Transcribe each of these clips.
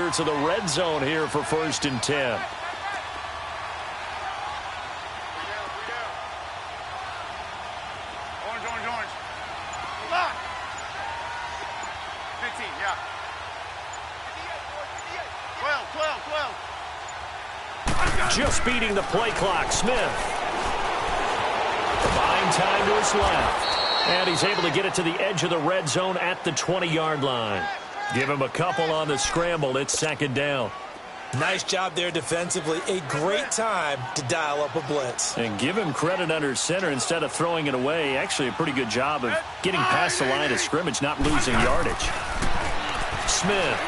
quarter to the red zone here for 1st and 10. Orange. 15, yeah. 12. Just beating the play clock. Smith. Buying time to his left. And he's able to get it to the edge of the red zone at the 20-yard line. Give him a couple on the scramble. It's 2nd down. Nice job there defensively. A great time to dial up a blitz. And give him credit under center instead of throwing it away. Actually, a pretty good job of getting past the line of scrimmage, not losing yardage. Smith.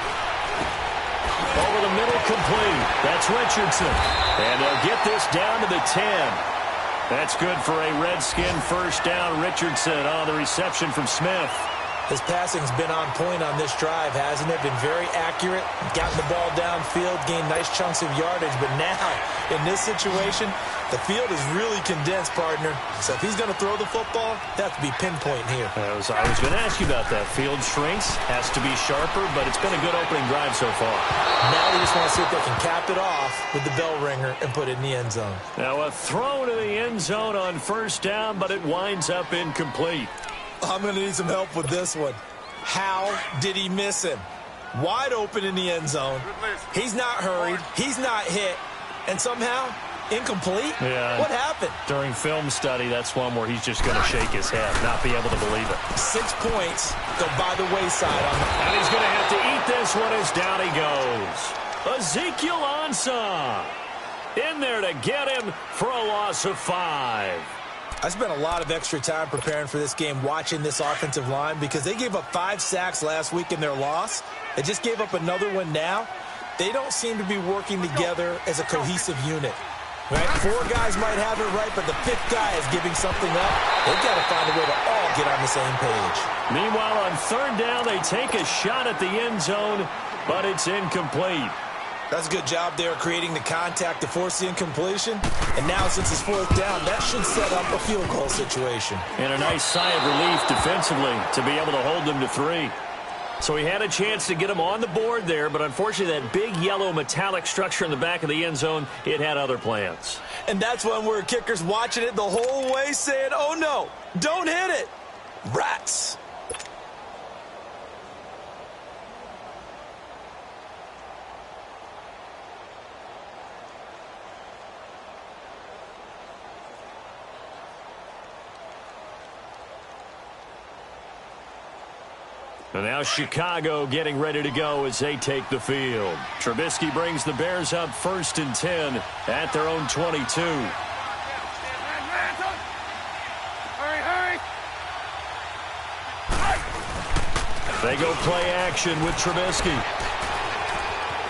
Over the middle, complete. That's Richardson. And they'll get this down to the 10. That's good for a Redskin 1st down. Richardson on the reception from Smith. His passing's been on point on this drive, hasn't it? Been very accurate, gotten the ball downfield, gained nice chunks of yardage. But now, in this situation, the field is really condensed, partner. So if he's going to throw the football, that has to be pinpoint here. I was going to ask you about that. Field shrinks, has to be sharper, but it's been a good opening drive so far. Now they just want to see if they can cap it off with the bell ringer and put it in the end zone. Now a throw to the end zone on 1st down, but it winds up incomplete. I'm going to need some help with this one. How did he miss him? Wide open in the end zone. He's not hurried. He's not hit. And somehow, incomplete? Yeah. What happened? During film study, that's one where he's just going to shake his head, not be able to believe it. 6 points go by the wayside on the... And he's going to have to eat this one as down he goes. Ezekiel Ansah in there to get him for a loss of 5. I spent a lot of extra time preparing for this game watching this offensive line because they gave up 5 sacks last week in their loss. They just gave up another one now. They don't seem to be working together as a cohesive unit. Right? 4 guys might have it right, but the 5th guy is giving something up. They've got to find a way to all get on the same page. Meanwhile, on 3rd down, they take a shot at the end zone, but it's incomplete. That's a good job there creating the contact to force the incompletion. And now, since it's 4th down, that should set up a field goal situation. And a nice sigh of relief defensively to be able to hold them to 3. So he had a chance to get him on the board there, but unfortunately that big yellow metallic structure in the back of the end zone, it had other plans. And that's when we're kickers watching it the whole way saying, oh no, don't hit it. Rats. And now Chicago getting ready to go as they take the field. Trubisky brings the Bears up 1st and 10 at their own 22. They go play action with Trubisky.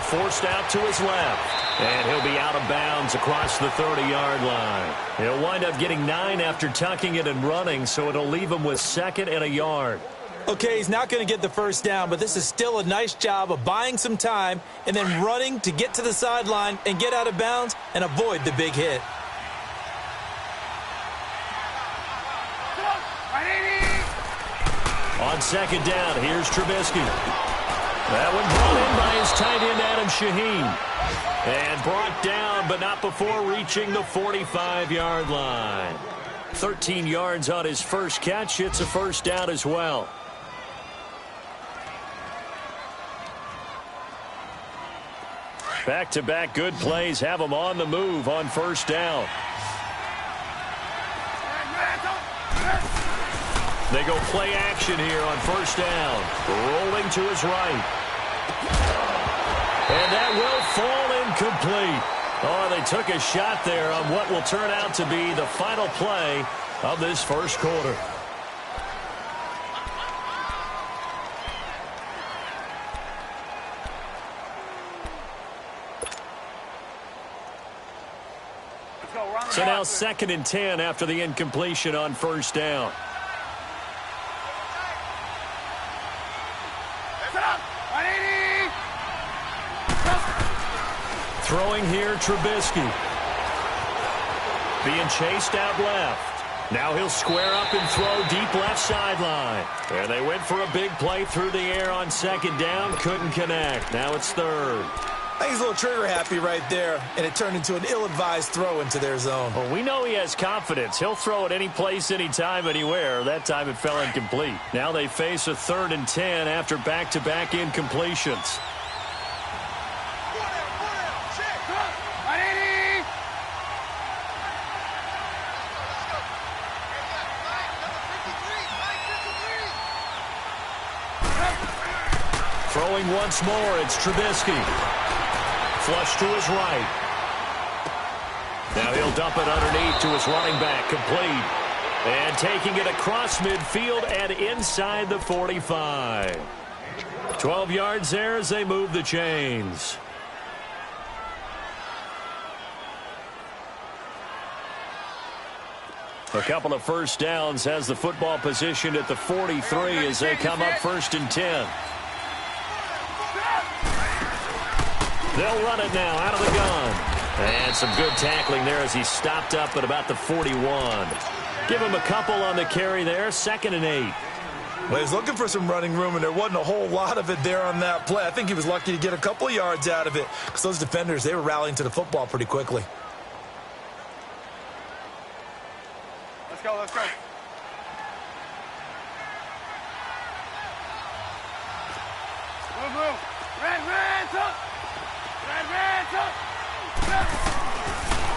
Forced out to his left. And he'll be out of bounds across the 30-yard line. He'll wind up getting 9 after tucking it and running, so it'll leave him with 2nd and a yard. Okay, he's not going to get the 1st down, but this is still a nice job of buying some time and then running to get to the sideline and get out of bounds and avoid the big hit. On 2nd down, here's Trubisky. That one brought in by his tight end, Adam Shaheen. And brought down, but not before reaching the 45-yard line. 13 yards on his first catch. It's a 1st down as well. Back-to-back good plays have him on the move on 1st down. They go play action here on 1st down. Rolling to his right. And that will fall incomplete. Oh, they took a shot there on what will turn out to be the final play of this 1st quarter. So now 2nd and 10 after the incompletion on 1st down. Throwing here, Trubisky. Being chased out left. Now he'll square up and throw deep left sideline. And they went for a big play through the air on second down. Couldn't connect. Now it's third. I think he's a little trigger happy right there, and it turned into an ill-advised throw into their zone. Well, we know he has confidence. He'll throw it any place, anytime, anywhere. That time it fell incomplete. Now they face a 3rd and 10 after back-to-back incompletions. Throwing once more, it's Trubisky. Flush to his right. Now he'll dump it underneath to his running back, complete. And taking it across midfield and inside the 45. 12 yards there as they move the chains. A couple of first downs has the football positioned at the 43 as they come up 1st and 10. They'll run it now out of the gun. And some good tackling there as he stopped up at about the 41. Give him a couple on the carry there. 2nd and 8. Well, he was looking for some running room, and there wasn't a whole lot of it there on that play. I think he was lucky to get a couple of yards out of it because those defenders, they were rallying to the football pretty quickly. Let's go, let's go. Move, move. Red, up.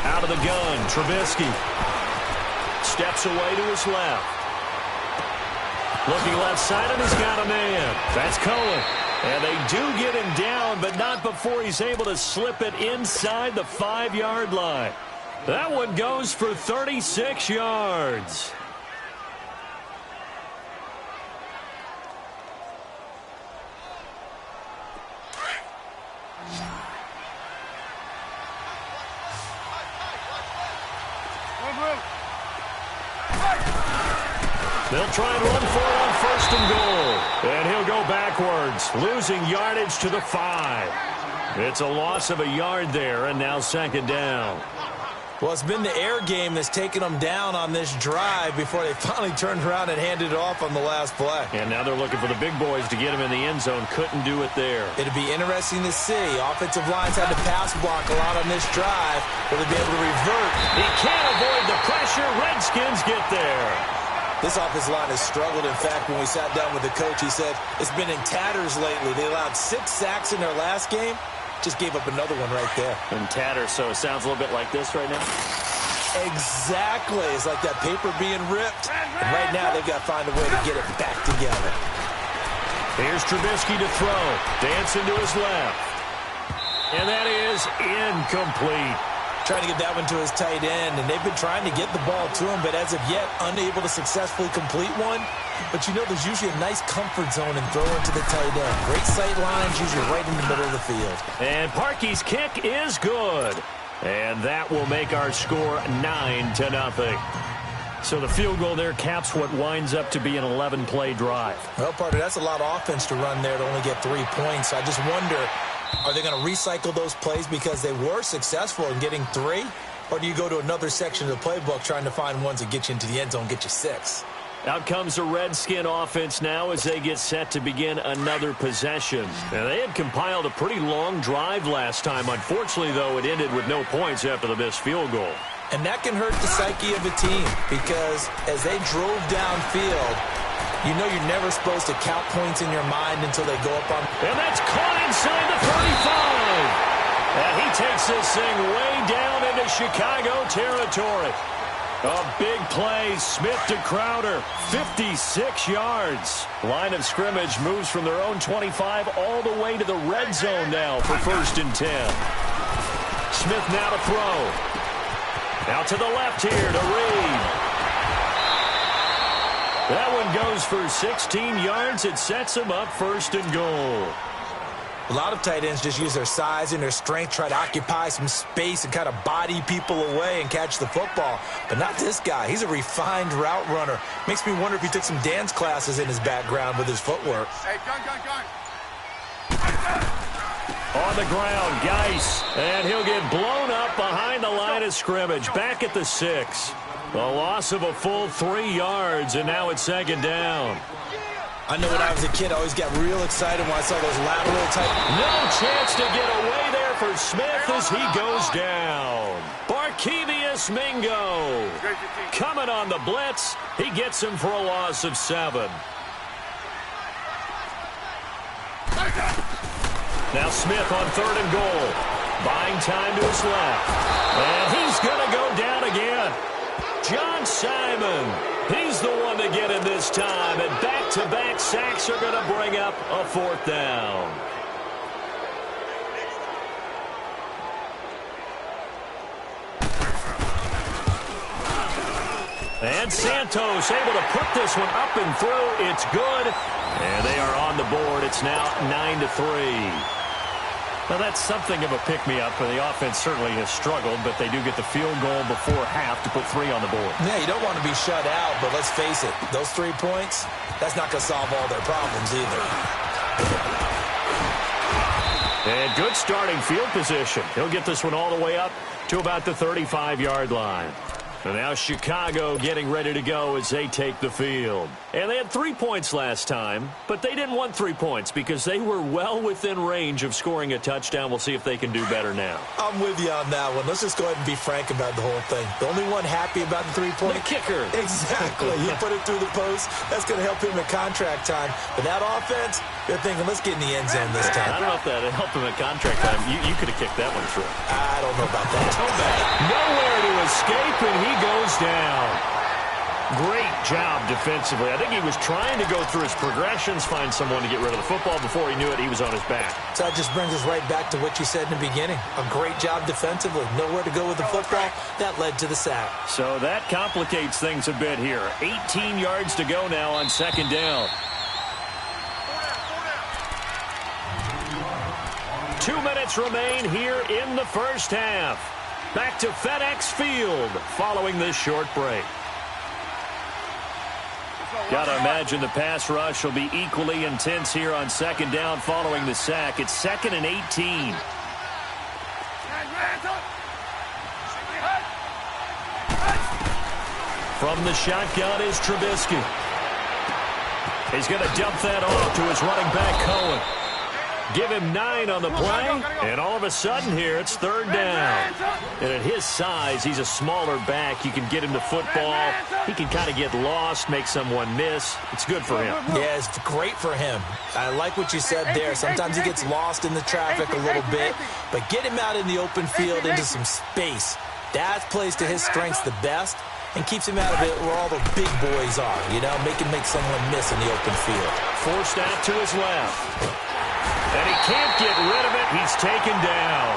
Out of the gun, Trubisky. Steps away to his left. Looking left side, and he's got a man. That's Cohen. And they do get him down, but not before he's able to slip it inside the 5-yard line. That one goes for 36 yards. They'll try and run for it on 1st and goal. And he'll go backwards, losing yardage to the 5. It's a loss of a yard there, and now 2nd down. Well, it's been the air game that's taken them down on this drive before they finally turned around and handed it off on the last play. And now they're looking for the big boys to get him in the end zone. Couldn't do it there. It'd be interesting to see. Offensive lines had to pass block a lot on this drive. Will they be able to revert? He can't avoid the pressure. Redskins get there. This offensive line has struggled. In fact, when we sat down with the coach, he said it's been in tatters lately. They allowed 6 sacks in their last game. Just gave up another one right there. In tatters, so it sounds a little bit like this right now. Exactly. It's like that paper being ripped. And right now, they've got to find a way to get it back together. Here's Trubisky to throw. Dancing to his left. And that is incomplete. Trying to get that one to his tight end, and they've been trying to get the ball to him, but as of yet, unable to successfully complete one. But you know, there's usually a nice comfort zone in throwing to the tight end. Great sight lines, usually right in the middle of the field. And Parkey's kick is good. And that will make our score 9-0. So the field goal there caps what winds up to be an 11-play drive. Well, partner, that's a lot of offense to run there to only get 3 points. I just wonder, are they going to recycle those plays because they were successful in getting 3? Or do you go to another section of the playbook trying to find ones that get you into the end zone, get you 6? Out comes the Redskin offense now as they get set to begin another possession. Now, they had compiled a pretty long drive last time. Unfortunately, though, it ended with no points after the missed field goal. And that can hurt the psyche of a team because as they drove downfield, you know you're never supposed to count points in your mind until they go up on. And that's caught inside the 35. And he takes this thing way down into Chicago territory. A big play, Smith to Crowder, 56 yards. Line of scrimmage moves from their own 25 all the way to the red zone now for 1st and 10. Smith now to throw. Out to the left here to Reed. That one goes for 16 yards. It sets him up 1st and goal. A lot of tight ends just use their size and their strength, try to occupy some space and kind of body people away and catch the football. But not this guy. He's a refined route runner. Makes me wonder if he took some dance classes in his background with his footwork. Hey, gun. On the ground, Geis. And he'll get blown up behind the line of scrimmage. Back at the 6. A loss of a full 3 yards, and now it's second down. I know when I was a kid, I always got real excited when I saw those lateral type. No chance to get away there for Smith as he goes down. Barkevius Mingo coming on the blitz. He gets him for a loss of 7. Now Smith on 3rd and goal. Buying time to his left. And he's going to go down again. John Simon, he's the one to get it this time. And back-to-back sacks are going to bring up a 4th down. And Santos able to put this one up and through. It's good. And they are on the board. It's now 9-3. Now, that's something of a pick-me-up, for the offense certainly has struggled, but they do get the field goal before half to put 3 on the board. Yeah, you don't want to be shut out, but let's face it, those 3 points, that's not going to solve all their problems either. And good starting field position. He'll get this one all the way up to about the 35-yard line. And now Chicago getting ready to go as they take the field. And they had 3 points last time, but they didn't want 3 points because they were well within range of scoring a touchdown. We'll see if they can do better now. I'm with you on that one. Let's just go ahead and be frank about the whole thing. The only one happy about the 3-point. The kicker. Exactly. He put it through the post. That's going to help him at contract time. But that offense, they're thinking, let's get in the end zone this time. I don't know if that helped him at contract time. You could have kicked that one through. I don't know about that. Nowhere to escape, and he goes down. Great job defensively. I think he was trying to go through his progressions, find someone to get rid of the football. Before he knew it, he was on his back. So that just brings us right back to what you said in the beginning. A great job defensively. Nowhere to go with the football. That led to the sack. So that complicates things a bit here. 18 yards to go now on 2nd down. 2 minutes remain here in the first half. Back to FedEx Field following this short break. Got to imagine the pass rush will be equally intense here on 2nd down following the sack. It's 2nd and 18. From the shotgun is Trubisky. He's going to dump that off to his running back, Cohen. Give him 9 on the play, and all of a sudden here, it's 3rd down. And at his size, he's a smaller back. You can get him the football. He can kind of get lost, make someone miss. It's good for him. Yeah, it's great for him. I like what you said there. Sometimes he gets lost in the traffic a little bit, but get him out in the open field into some space. That plays to his strengths the best and keeps him out of it where all the big boys are, you know, make someone miss in the open field. Forced out to his left. And he can't get rid of it. He's taken down.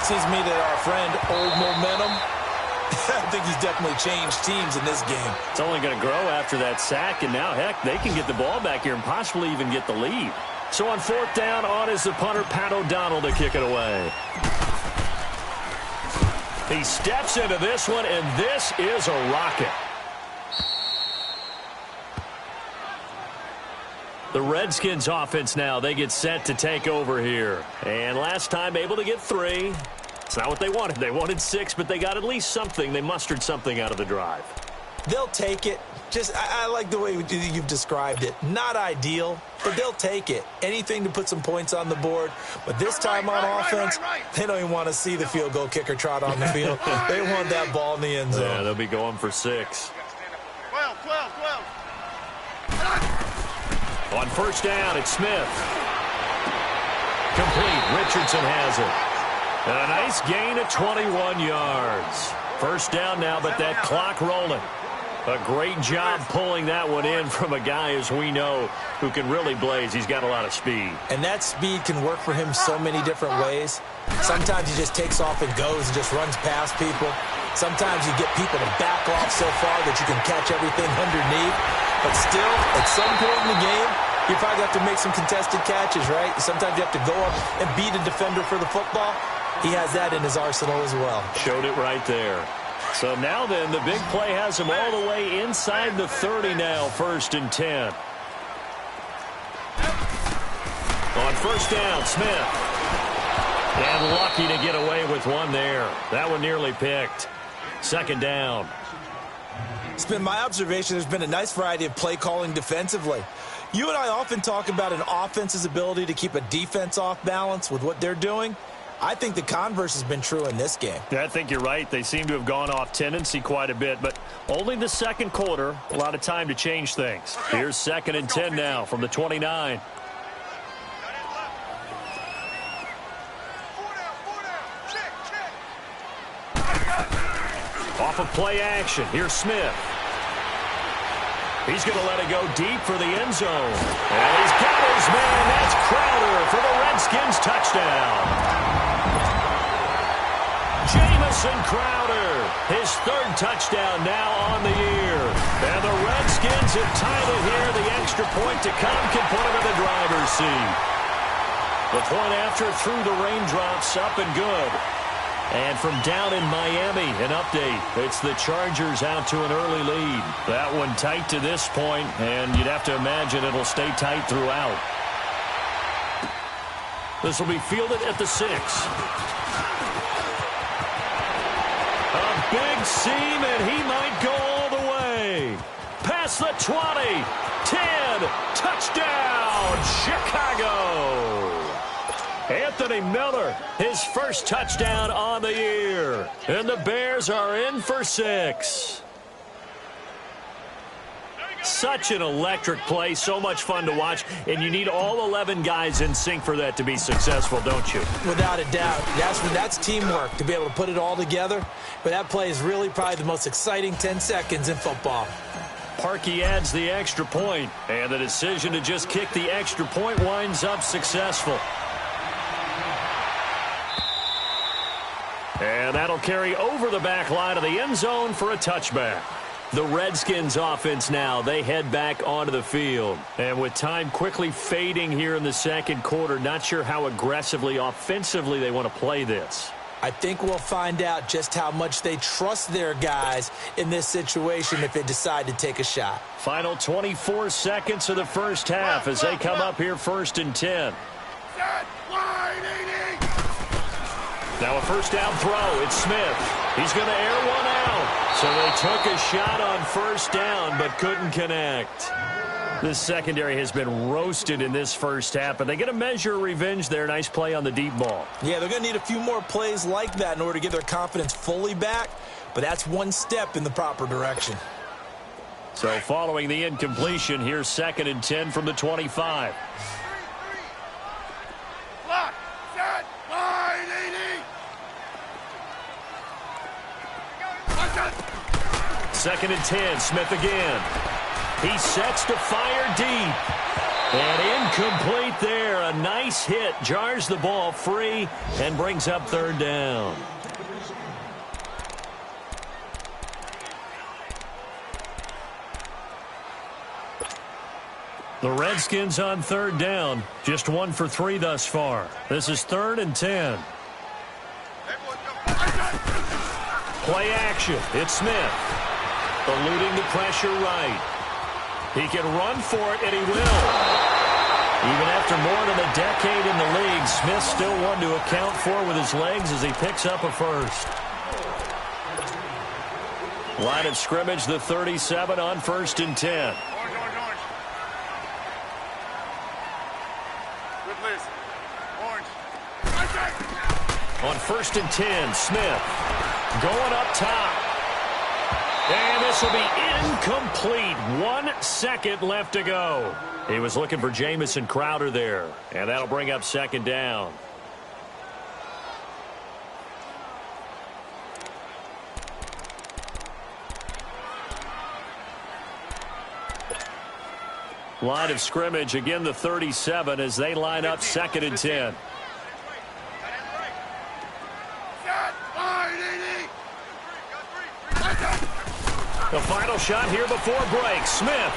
Seems to me that our friend, Old Momentum, I think he's definitely changed teams in this game. It's only going to grow after that sack, and now, heck, they can get the ball back here and possibly even get the lead. So on 4th down, on is the punter, Pat O'Donnell, to kick it away. He steps into this one, and this is a rocket. The Redskins offense now, they get set to take over here. And last time able to get 3. It's not what they wanted. They wanted 6, but they got at least something. They mustered something out of the drive. They'll take it. I like the way you've described it. Not ideal, but they'll take it. Anything to put some points on the board. But this time on offense, they don't even want to see the field goal kicker trot on the field. They want that ball in the end zone. Yeah, they'll be going for 6. 12. On 1st down, it's Smith. Complete. Richardson has it. And a nice gain of 21 yards. 1st down now, but that clock rolling. A great job pulling that one in from a guy, as we know, who can really blaze. He's got a lot of speed. And that speed can work for him so many different ways. Sometimes he just takes off and goes and just runs past people. Sometimes you get people to back off so far that you can catch everything underneath. But still, at some point in the game, you probably have to make some contested catches, right? Sometimes you have to go up and beat a defender for the football. He has that in his arsenal as well. Showed it right there. So now then, the big play has him all the way inside the 30 now, 1st and 10. On 1st down, Smith. And lucky to get away with one there. That one nearly picked. 2nd down. It's been my observation there's been a nice variety of play calling defensively. You and I often talk about an offense's ability to keep a defense off balance with what they're doing. I think the converse has been true in this game. Yeah, I think you're right. They seem to have gone off tendency quite a bit, but only the second quarter, a lot of time to change things. Here's 2nd and 10 now from the 29. Off of play action. Here's Smith. He's going to let it go deep for the end zone. And he's got his man. That's Crowder for the Redskins touchdown. Jamison Crowder, his 3rd touchdown now on the year. And the Redskins have tied it here. The extra point to come can put him in the driver's seat. The point after through the raindrops, up and good. And from down in Miami, an update. It's the Chargers out to an early lead. That one tight to this point, and you'd have to imagine it'll stay tight throughout. This will be fielded at the 6. A big seam, and he might go all the way. Past the 20, 10, touchdown, Chicago. Anthony Miller, his 1st touchdown on the year. And the Bears are in for 6. Such an electric play, so much fun to watch, and you need all 11 guys in sync for that to be successful, don't you? Without a doubt. That's teamwork, to be able to put it all together. But that play is really probably the most exciting 10 seconds in football. Parkey adds the extra point, and the decision to just kick the extra point winds up successful. And that'll carry over the back line of the end zone for a touchback. The Redskins offense now, they head back onto the field. And with time quickly fading here in the second quarter, not sure how aggressively, offensively they want to play this. I think we'll find out just how much they trust their guys in this situation if they decide to take a shot. Final 24 seconds of the first half as they come up here 1st and 10. Now a 1st down throw. It's Smith. He's going to air one out. So they took a shot on 1st down but couldn't connect. This secondary has been roasted in this first half, but they get a measure of revenge there. Nice play on the deep ball. Yeah, they're going to need a few more plays like that in order to get their confidence fully back, but that's one step in the proper direction. So following the incompletion, here's 2nd and 10 from the 25. Lock, set, line, 2nd and 10, Smith again. He sets to fire deep. And incomplete there. A nice hit. Jars the ball free and brings up 3rd down. The Redskins on 3rd down. Just 1 for 3 thus far. This is 3rd and 10. Play action. It's Smith. Eluding the pressure right. He can run for it, and he will. Even after more than a decade in the league, Smith still one to account for with his legs as he picks up a 1st. Line of scrimmage, the 37 on 1st and 10. Orange. Good list. Orange. On 1st and 10, Smith going up top. And this will be incomplete. 1 second left to go. He was looking for Jamison Crowder there. And that'll bring up 2nd down. Line of scrimmage, again the 37 as they line up 2nd and 10. The final shot here before break. Smith.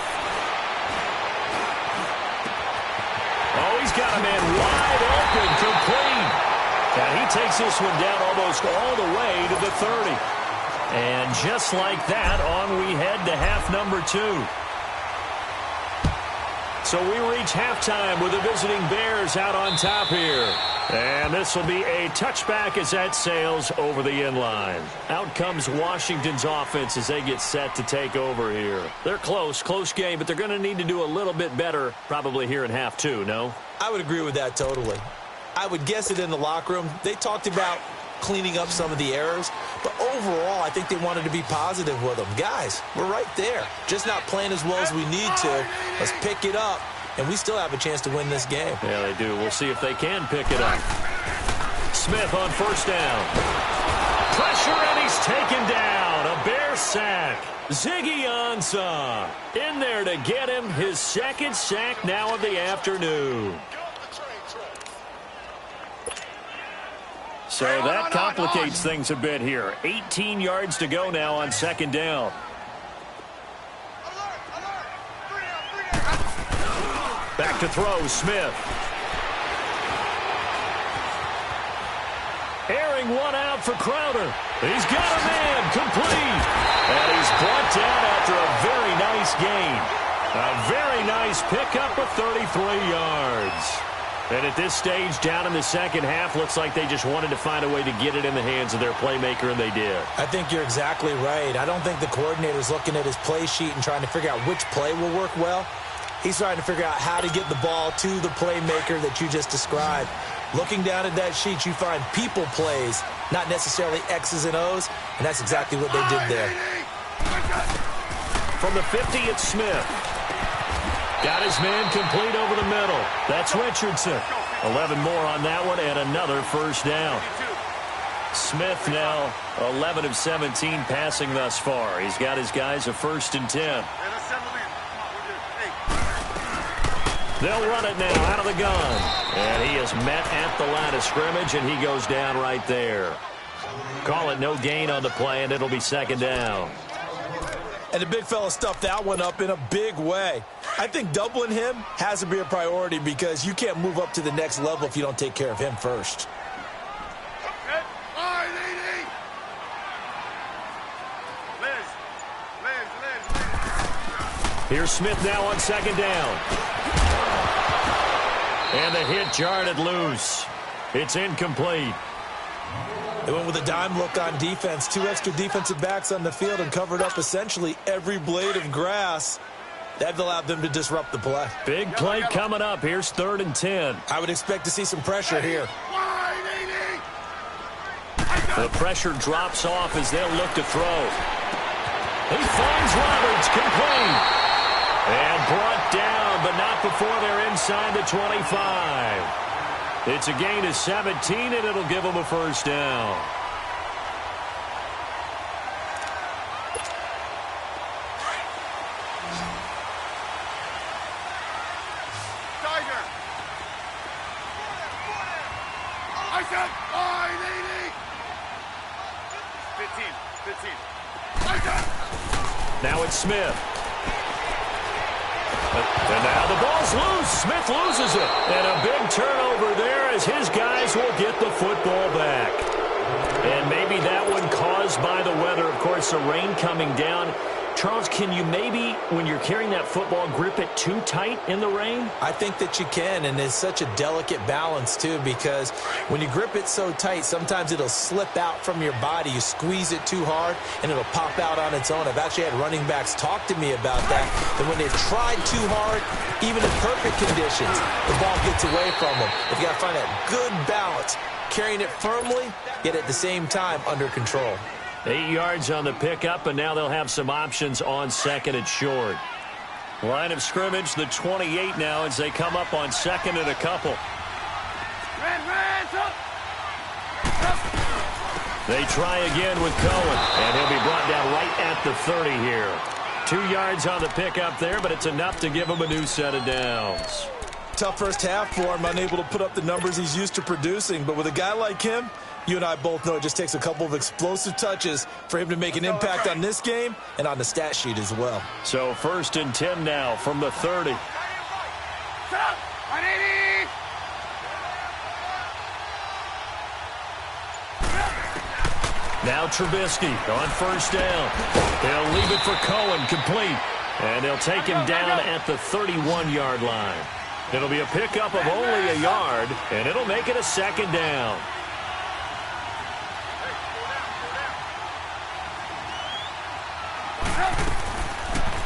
Oh, he's got a man wide open, complete. And he takes this one down almost all the way to the 30. And just like that, on we head to half number 2. So we reach halftime with the visiting Bears out on top here. And this will be a touchback as that sails over the inline. Out comes Washington's offense as they get set to take over here. They're close game, but they're going to need to do a little bit better probably here in half two, no? I would agree with that totally. I would guess it in the locker room. They talked about cleaning up some of the errors, but overall, I think they wanted to be positive with them. Guys, we're right there. Just not playing as well as we need to. Let's pick it up. And we still have a chance to win this game. Yeah, they do. We'll see if they can pick it up. Smith on first down. Pressure, and he's taken down. A Bear sack. Ziggy Ansah in there to get him his second sack now of the afternoon. So that complicates things a bit here. 18 yards to go now on second down. Back to throw, Smith. Airing one out for Crowder. He's got a man, complete. And he's brought down after a very nice gain. A very nice pickup of 33 yards. And at this stage, down in the second half, looks like they just wanted to find a way to get it in the hands of their playmaker, and they did. I think you're exactly right. I don't think the coordinator's looking at his play sheet and trying to figure out which play will work well. He's trying to figure out how to get the ball to the playmaker that you just described. Looking down at that sheet, you find people plays, not necessarily X's and O's, and that's exactly what they did there. From the 50, it's Smith. Got his man complete over the middle. That's Richardson. 11 more on that one, and another first down. Smith now 11 of 17 passing thus far. He's got his guys a 1st and 10. They'll run it now out of the gun. And he is met at the line of scrimmage, and he goes down right there. Call it no gain on the play, and it'll be second down. And the big fella stuffed that one up in a big way. I think doubling him has to be a priority because you can't move up to the next level if you don't take care of him first. Here's Smith now on second down. And the hit jarred it loose. It's incomplete. They went with a dime look on defense. 2 extra defensive backs on the field and covered up essentially every blade of grass. That allowed them to disrupt the play. Big play coming up. Here's 3rd and 10. I would expect to see some pressure here. The pressure drops off as they'll look to throw. He finds Roberts, complete. And brought down, but not before they're inside the 25. It's a gain of 17, and it'll give them a first down. Tiger. I said 15. I said. Now it's Smith. And now the ball's loose. Smith loses it. And a big turnover there as his guys will get the football back. And maybe that one caused by the weather. Of course, the rain coming down. Charles, can you maybe, when you're carrying that football, grip it too tight in the rain? I think that you can, and it's such a delicate balance, too, because when you grip it so tight, sometimes it'll slip out from your body. You squeeze it too hard, and it'll pop out on its own. I've actually had running backs talk to me about that when they've tried too hard, even in perfect conditions, the ball gets away from them. But you got to find that good balance, carrying it firmly, yet at the same time under control. 8 yards on the pickup, and now they'll have some options on second and short. Line of scrimmage, the 28 now as they come up on second and a couple. They try again with Cohen, and he'll be brought down right at the 30 here. 2 yards on the pickup there, but it's enough to give him a new set of downs. Tough first half for him, unable to put up the numbers he's used to producing, but with a guy like him, you and I both know it just takes a couple of explosive touches for him to make an impact on this game and on the stat sheet as well. So 1st and 10 now from the 30. Now Trubisky on first down. They'll leave it for Cohen, complete. And they'll take him down at the 31-yard line. It'll be a pickup of only a yard, and it'll make it a second down.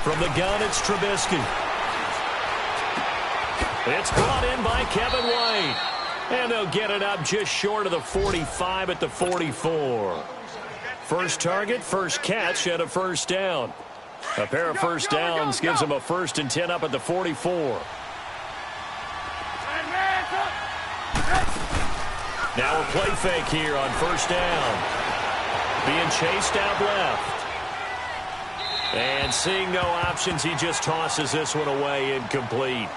From the gun, it's Trubisky. It's brought in by Kevin White. And they'll get it up just short of the 45 at the 44. First target, first catch, and a first down. A pair of first downs gives them a 1st and 10 up at the 44. Now a play fake here on first down. Being chased out left. And seeing no options, he just tosses this one away incomplete.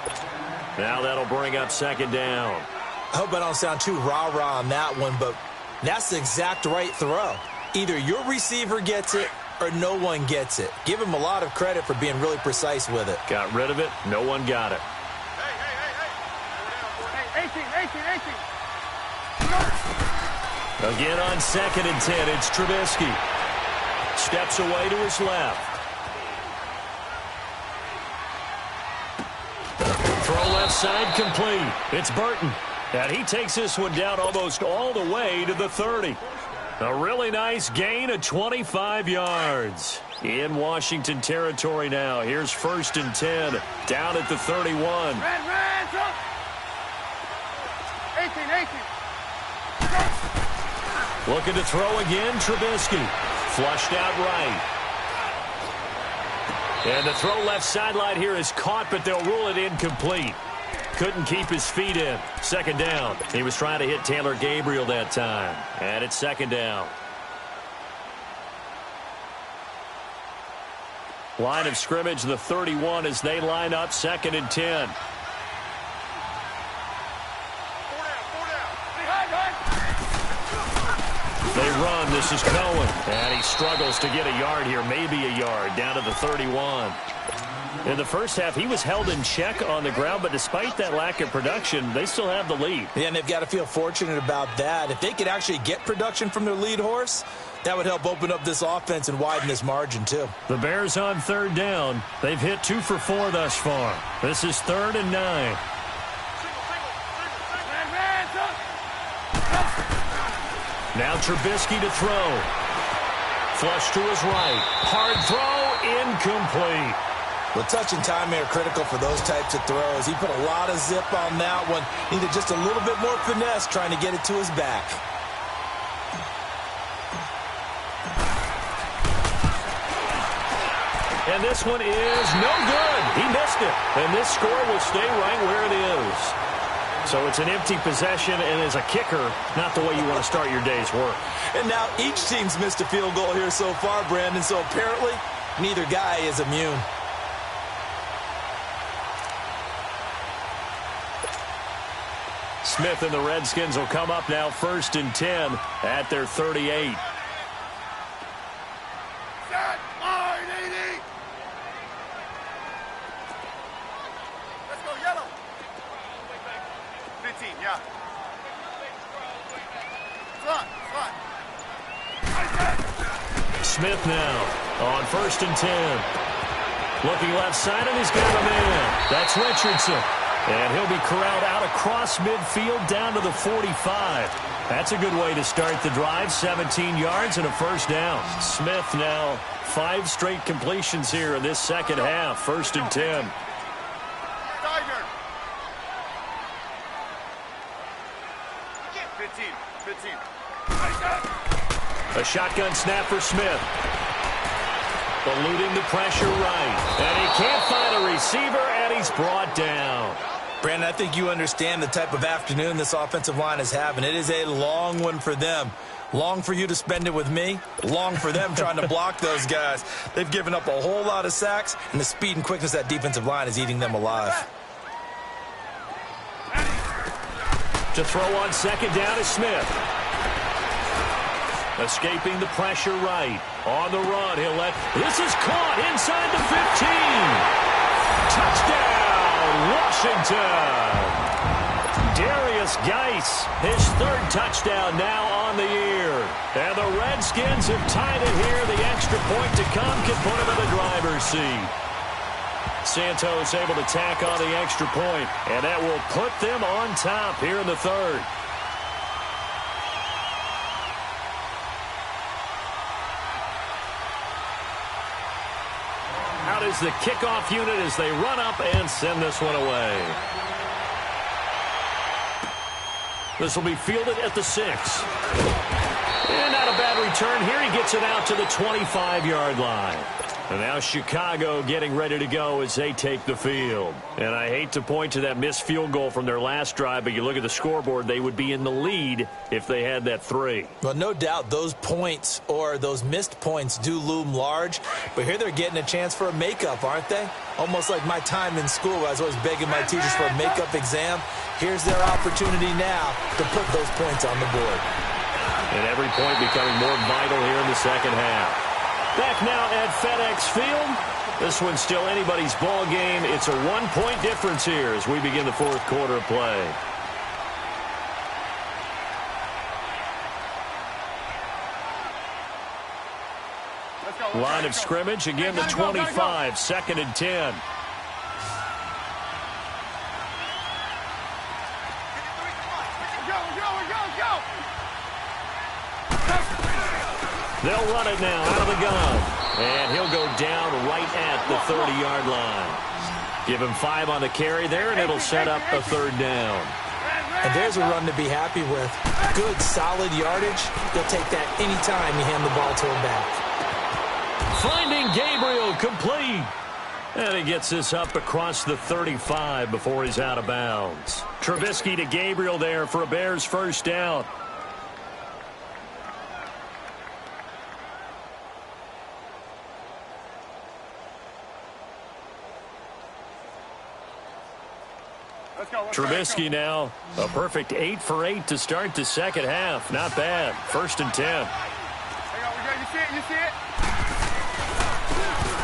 Now that'll bring up second down. I hope I don't sound too rah-rah on that one, but that's the exact right throw. Either your receiver gets it or no one gets it. Give him a lot of credit for being really precise with it. Got rid of it. No one got it. Hey, 18. Again on 2nd and 10, it's Trubisky. Steps away to his left. Throw left side complete. It's Burton. And he takes this one down almost all the way to the 30. A really nice gain of 25 yards. In Washington territory now. Here's 1st and 10. Down at the 31. Red, 18. Looking to throw again, Trubisky. Flushed out right. And the throw left sideline here is caught, but they'll rule it incomplete. Couldn't keep his feet in. Second down. He was trying to hit Taylor Gabriel that time. And it's second down. Line of scrimmage, the 31 as they line up 2nd and 10. They run. This is Cohen. And he struggles to get a yard here, maybe a yard, down to the 31. In the first half, he was held in check on the ground, but despite that lack of production, they still have the lead. Yeah, and they've got to feel fortunate about that. If they could actually get production from their lead horse, that would help open up this offense and widen this margin, too. The Bears on 3rd down. They've hit 2 for 4 thus far. This is 3rd and 9. Now Trubisky to throw. Flush to his right. Hard throw, incomplete. Well, touch and timing are critical for those types of throws. He put a lot of zip on that one. Needed just a little bit more finesse trying to get it to his back. And this one is no good. He missed it. And this score will stay right where it is. So it's an empty possession, and as a kicker, not the way you want to start your day's work. And now each team's missed a field goal here so far, Brandon, so apparently neither guy is immune. Smith and the Redskins will come up now 1st and 10 at their 38. Set, line, 80. Let's go, yellow. 15, yeah. Front. Smith now on 1st and 10. Looking left side, and he's got a man. That's Richardson. And he'll be corralled out across midfield down to the 45. That's a good way to start the drive. 17 yards and a first down. Smith now 5 straight completions here in this second half. 1st and 10. Tiger. 15. A shotgun snap for Smith. Eluding the pressure right. And he can't find a receiver, and he's brought down. Brandon, I think you understand the type of afternoon this offensive line is having. It is a long one for them. Long for you to spend it with me. Long for them trying to block those guys. They've given up a whole lot of sacks, and the speed and quickness of that defensive line is eating them alive. To throw on 2nd down is Smith. Escaping the pressure right. On the run, he'll let... This is caught inside the 15. Touchdown, Washington. Darius Geis, his 3rd touchdown now on the year. And the Redskins have tied it here. The extra point to come can put him in the driver's seat. Santos able to tack on the extra point, and that will put them on top here in the third. Out is the kickoff unit as they run up and send this one away. This will be fielded at the 6. And not a bad return here. He gets it out to the 25-yard line. And now Chicago getting ready to go as they take the field. And I hate to point to that missed field goal from their last drive, but you look at the scoreboard, they would be in the lead if they had that 3. Well, no doubt those points or those missed points do loom large. But here they're getting a chance for a makeup, aren't they? Almost like my time in school where I was always begging my teachers for a makeup exam. Here's their opportunity now to put those points on the board. And every point becoming more vital here in the second half. Back now at FedEx Field. This one's still anybody's ball game. It's a 1-point difference here as we begin the fourth quarter of play. Line of scrimmage, again the 25, 2nd and 10. They'll run it now out of the gun. And he'll go down right at the 30-yard line. Give him 5 on the carry there, and it'll set up a 3rd down. And there's a run to be happy with. Good, solid yardage. They'll take that anytime you hand the ball to him back. Finding Gabriel complete. And he gets this up across the 35 before he's out of bounds. Trubisky to Gabriel there for a Bears first down. Trubisky now, a perfect 8 for 8 to start the second half. Not bad. 1st and 10. You see it?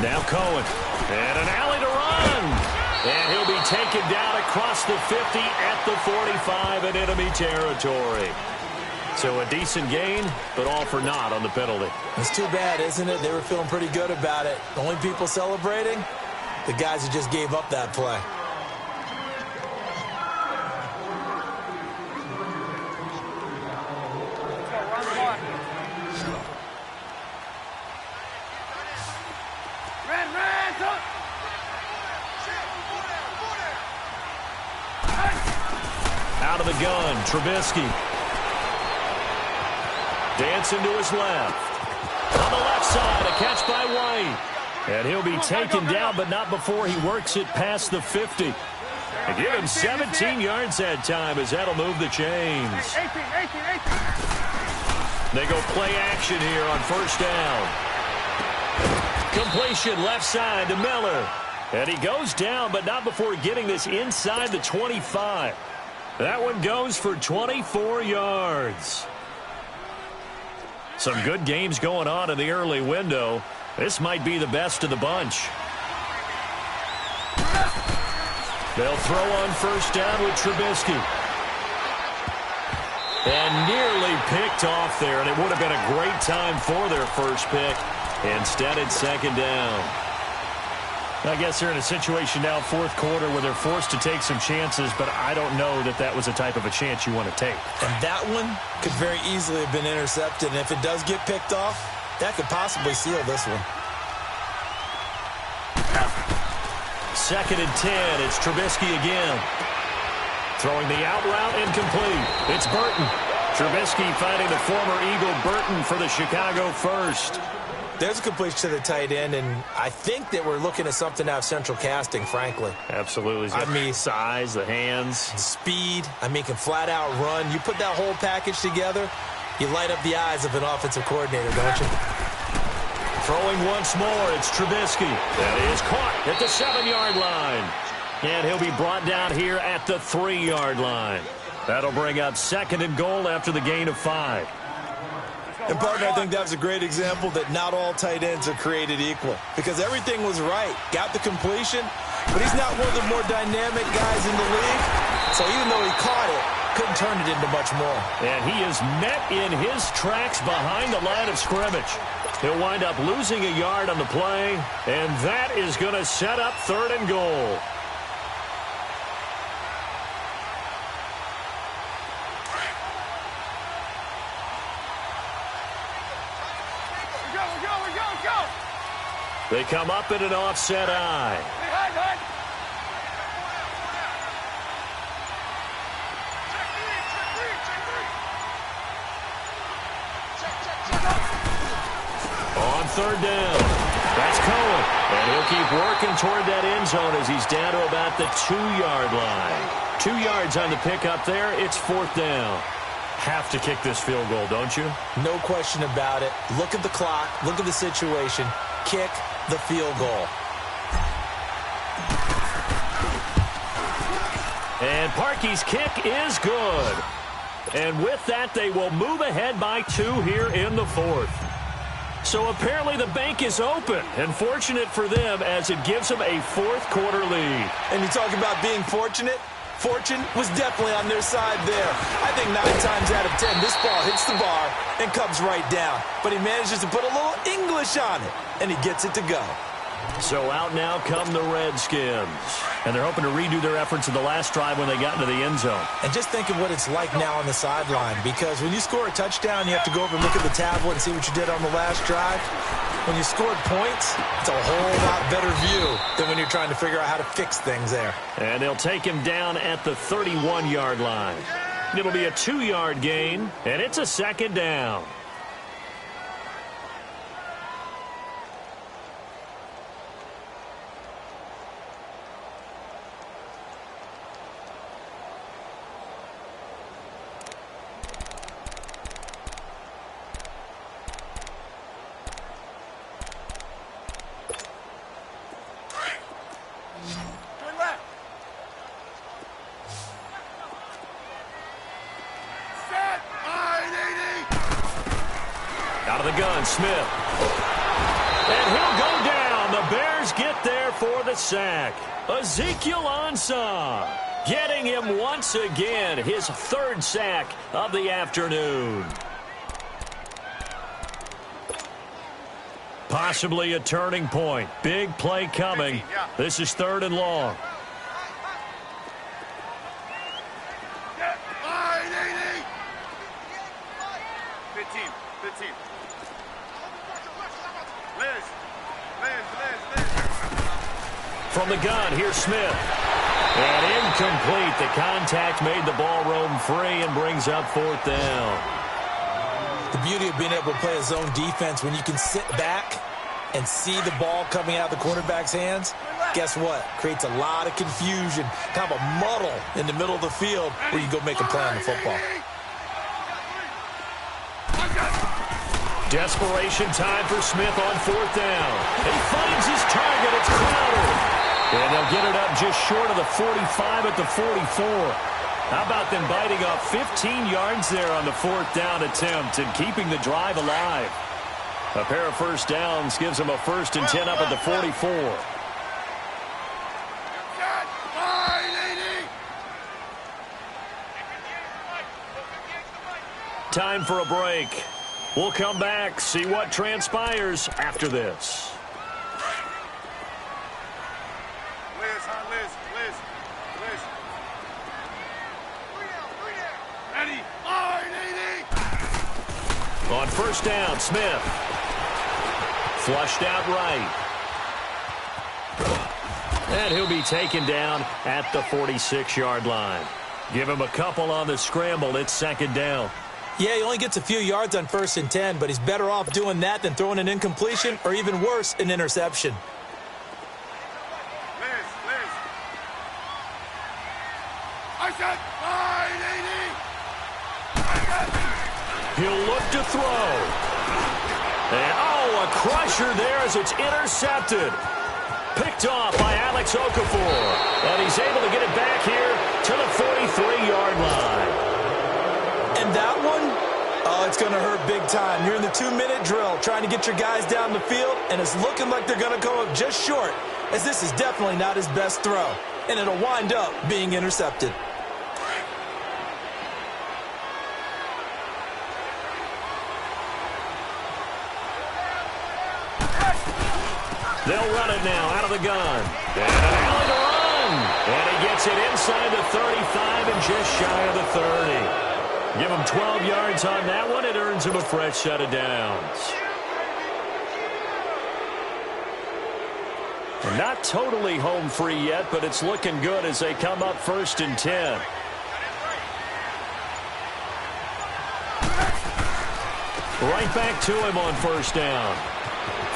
Now Cohen. And an alley to run. And he'll be taken down across the 50 at the 45 in enemy territory. So a decent gain, but all for naught on the penalty. It's too bad, isn't it? They were feeling pretty good about it. The only people celebrating, the guys who just gave up that play. Out of the gun, Trubisky. Dancing to his left. On the left side, a catch by White. And he'll be taken down, but not before he works it past the 50. And give him 17 yards that time as that'll move the chains. 18. They go play action here on 1st down. Completion left side to Miller. And he goes down, but not before getting this inside the 25. That one goes for 24 yards. Some good games going on in the early window. This might be the best of the bunch. They'll throw on 1st down with Trubisky. And nearly picked off there, and it would have been a great time for their first pick. Instead, it's 2nd down. I guess they're in a situation now, 4th quarter, where they're forced to take some chances, but I don't know that that was the type of a chance you want to take. And that one could very easily have been intercepted, and if it does get picked off, that could possibly seal this one. 2nd and 10. It's Trubisky again. Throwing the out route incomplete. It's Burton. Trubisky finding the former Eagle Burton for the Chicago first. There's a completion to the tight end, and I think that we're looking at something out of central casting, frankly. Absolutely. I mean, size, the hands. Speed. I mean, can flat out run. You put that whole package together, you light up the eyes of an offensive coordinator, don't you? Throwing once more, it's Trubisky. That is caught at the 7-yard line. And he'll be brought down here at the 3-yard line. That'll bring up 2nd and goal after the gain of 5. And, partner, I think that was a great example that not all tight ends are created equal. Because everything was right. Got the completion, but he's not one of the more dynamic guys in the league. So even though he caught it, couldn't turn it into much more. And he is met in his tracks behind the line of scrimmage. He'll wind up losing a yard on the play, and that is going to set up 3rd and goal. They come up in an offset eye. On 3rd down, that's Cohen. And he'll keep working toward that end zone as he's down to about the 2-yard line. 2 yards on the pickup there. It's 4th down. Have to kick this field goal, don't you? No question about it. Look at the clock. Look at the situation. Kick the field goal. And Parkey's kick is good. And with that, they will move ahead by 2 here in the 4th. So apparently the bank is open, and fortunate for them as it gives them a 4th quarter lead. And you talk about being fortunate? Fortune was definitely on their side there. I think 9 times out of 10, this ball hits the bar and comes right down. But he manages to put a little English on it, and he gets it to go. So out now come the Redskins. And they're hoping to redo their efforts in the last drive when they got into the end zone. And just think of what it's like now on the sideline, because when you score a touchdown, you have to go over and look at the tablet and see what you did on the last drive. When you scored points, it's a whole lot better view than when you're trying to figure out how to fix things there. And they'll take him down at the 31-yard line. It'll be a 2-yard gain, and it's a 2nd down. Out of the gun, Smith. And he'll go down. The Bears get there for the sack. Ezekiel Ansah getting him once again, his 3rd sack of the afternoon. Possibly a turning point. Big play coming. This is 3rd and long. From the gun, here's Smith. And incomplete. The contact made the ball roam free and brings up 4th down. The beauty of being able to play a zone defense when you can sit back and see the ball coming out of the quarterback's hands, guess what? Creates a lot of confusion, kind of a muddle in the middle of the field where you go make a play on the football. Desperation time for Smith on 4th down. He finds his target. It's Crowder. And they'll get it up just short of the 45 at the 44. How about them biting off 15 yards there on the 4th down attempt and keeping the drive alive? A pair of first downs gives them a 1st and 10 up at the 44. Time for a break. We'll come back, see what transpires after this. On 1st down, Smith. Flushed out right. And he'll be taken down at the 46-yard line. Give him a couple on the scramble. It's 2nd down. Yeah, he only gets a few yards on 1st and 10, but he's better off doing that than throwing an incompletion or even worse, an interception. He'll look to throw. And, oh, a crusher there as it's intercepted. Picked off by Alex Okafor. And he's able to get it back here to the 43-yard line. And that one, oh, it's going to hurt big time. You're in the 2-minute drill trying to get your guys down the field, and it's looking like they're going to come up just short, as this is definitely not his best throw. And it'll wind up being intercepted. They'll run it now out of the gun. And an alley to run. And he gets it inside the 35 and just shy of the 30. Give him 12 yards on that one. It earns him a fresh set of downs. And not totally home free yet, but it's looking good as they come up 1st and 10. Right back to him on 1st down.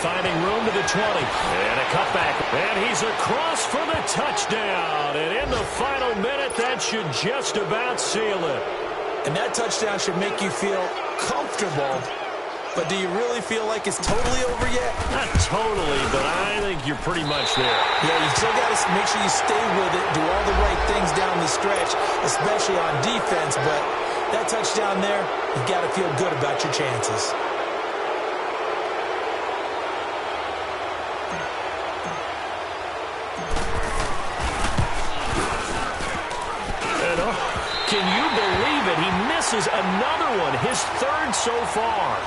Finding room to the 20. And a cutback. And he's across for the touchdown. And in the final minute, that should just about seal it. And that touchdown should make you feel comfortable. But do you really feel like it's totally over yet? Not totally, but I think you're pretty much there. Yeah, you still got to make sure you stay with it, do all the right things down the stretch, especially on defense. But that touchdown there, you've got to feel good about your chances. And can you believe it? He misses another one, his 3rd so far.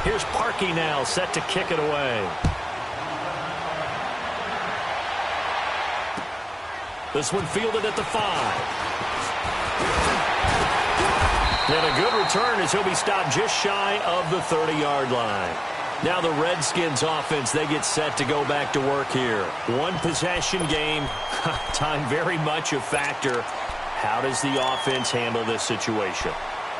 Here's Parkey now, set to kick it away. This one fielded at the 5. And a good return as he'll be stopped just shy of the 30-yard line. Now the Redskins offense, they get set to go back to work here. One possession game, time very much a factor. How does the offense handle this situation?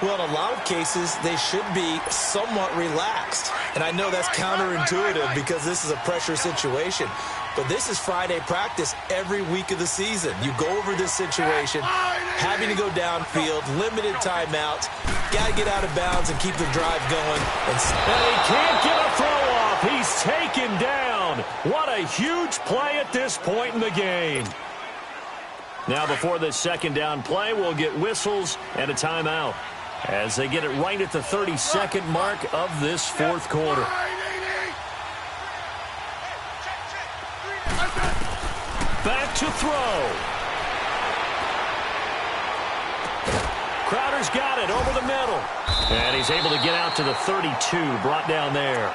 Well, in a lot of cases, they should be somewhat relaxed. And I know that's counterintuitive because this is a pressure situation. But this is Friday practice every week of the season. You go over this situation, having to go downfield, limited timeouts, got to get out of bounds and keep the drive going. And he can't get a throw off. He's taken down. What a huge play at this point in the game. Now before this 2nd down play, we'll get whistles and a timeout as they get it right at the 32nd mark of this 4th quarter. Back to throw. Crowder's got it over the middle. And he's able to get out to the 32, brought down there.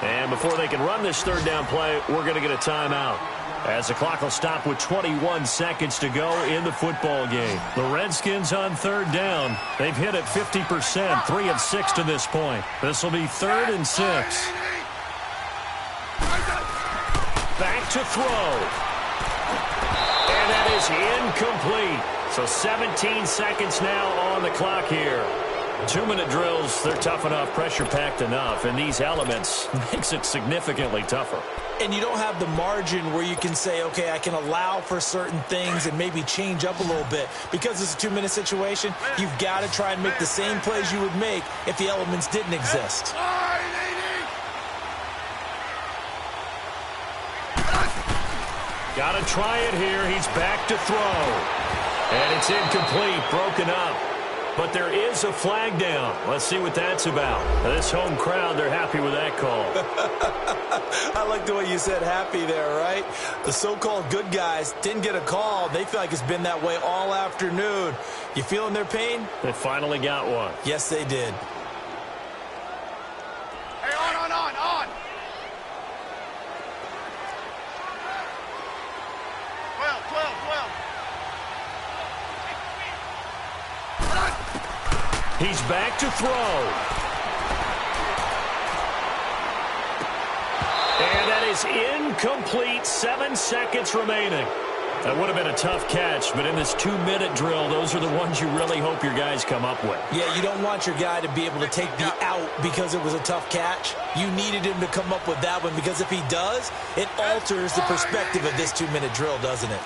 And before they can run this 3rd down play, we're going to get a timeout, as the clock will stop with 21 seconds to go in the football game. The Redskins on 3rd down. They've hit it 50%, 3 of 6 to this point. This will be 3rd and 6. Back to throw. And that is incomplete. So 17 seconds now on the clock here. 2-minute drills, they're tough enough, pressure-packed enough, and these elements makes it significantly tougher. And you don't have the margin where you can say, okay, I can allow for certain things and maybe change up a little bit. Because it's a 2-minute situation, you've got to try and make the same plays you would make if the elements didn't exist. Got to try it here. He's back to throw. And it's incomplete, broken up. But there is a flag down. Let's see what that's about. Now, this home crowd, they're happy with that call. I like the way you said happy there, right? The so-called good guys didn't get a call. They feel like it's been that way all afternoon. You feeling their pain? They finally got one. Yes, they did. Hey, on. 12. He's back to throw. And that is incomplete. 7 seconds remaining. That would have been a tough catch, but in this 2-minute drill, those are the ones you really hope your guys come up with. Yeah, you don't want your guy to be able to take the out because it was a tough catch. You needed him to come up with that one because if he does, it alters the perspective of this 2-minute drill, doesn't it?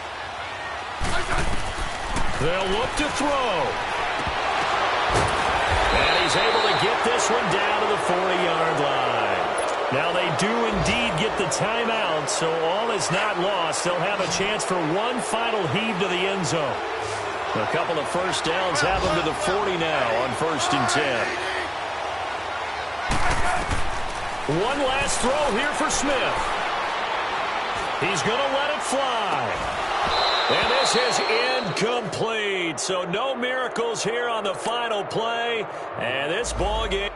They'll look to throw. And he's able to get this one down to the 40-yard line. Now they do indeed get the timeout, so all is not lost. They'll have a chance for one final heave to the end zone. A couple of first downs have them to the 40 now on 1st and 10. One last throw here for Smith. He's going to let it fly. And this is incomplete. So no miracles here on the final play. And this ball game